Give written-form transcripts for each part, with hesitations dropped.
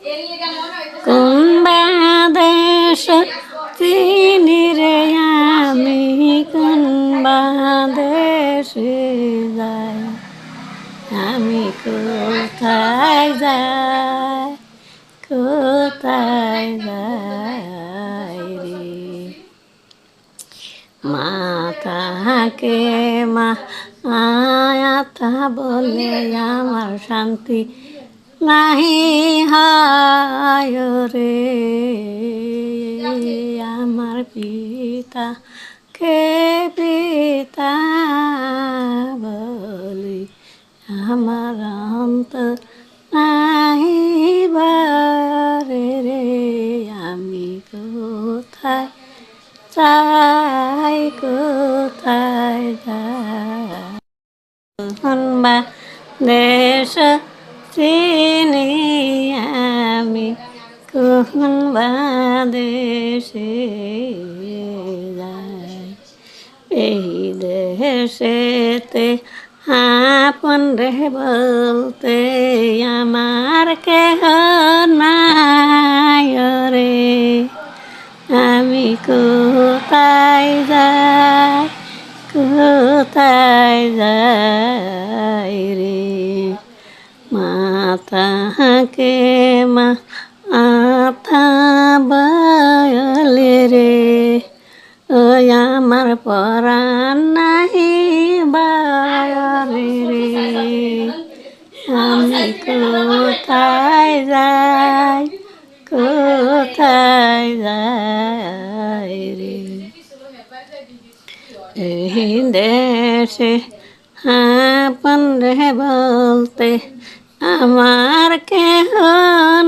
কোন দেশ চিনি রে আমি কোন দেশে যাই আমি কোথায় যাই কোথায় যাই রে মাতাকে মা আয়াতা বলে আমার শান্তি নাহি হায় রে আমার পিতা কে পিতা বলি আমার অন্তর নাহি বারে রে আমি কোথায় যাই কোথায় যাই বা দেশ চিনি আমি কোন দেশে যাই এই দেশেতে আপন রে বলতে আমার কেহ নাই রে আমি কোথায় যাই কোথায় যাই রে মাতাকে মা আথা বলে রে ওই আমার পরাণ নাহি বারে রে আমি কোথায় যাই কোথায় যাই রে এই দেশে আপন রে বলতে আমার কেহ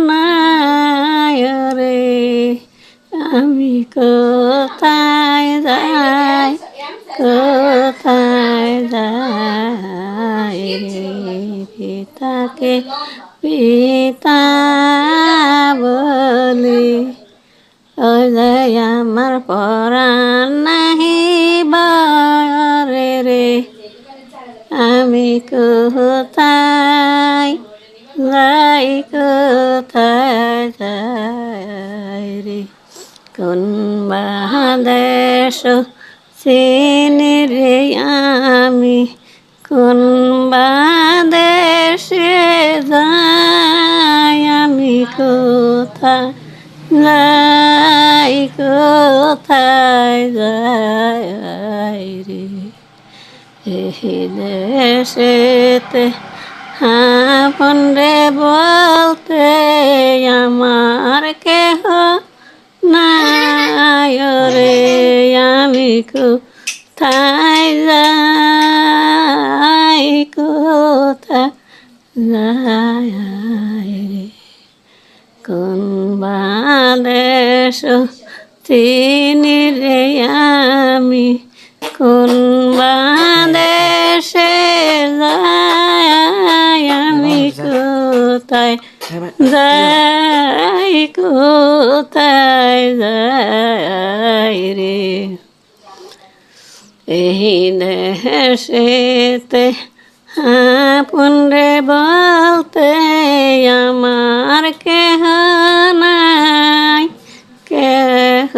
নাই রে আমি কোথায় যাই কোথায় যাই রে পিতাকে পিতা বলি ওই যে আমার পরাণ নাহি বারে রে আমি কোথায় যাই কোথায় যাই রে কোন দেশ চিনি রে আমি কোন দেশে যাই আমি কোথায় যাই কোথায় যাই রে এই দেশেতে আপন রে বলতে আমার কেহ নাই রে আমি কোথায় যাই কোথায় যাই রে কোন দেশ চিনি রে আমি কোন দেশে যাই আমি কোথায় যাই কোথায় যাই রে এই দেশেতে আপন রে বলতে আমার কেহ নাই কেহ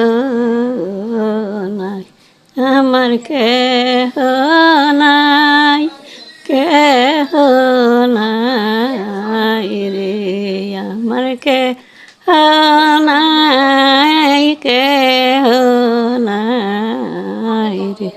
নাই আমার কেহ নাই কেহ নাই রে আমার কেহ নাই কেহ নাই রে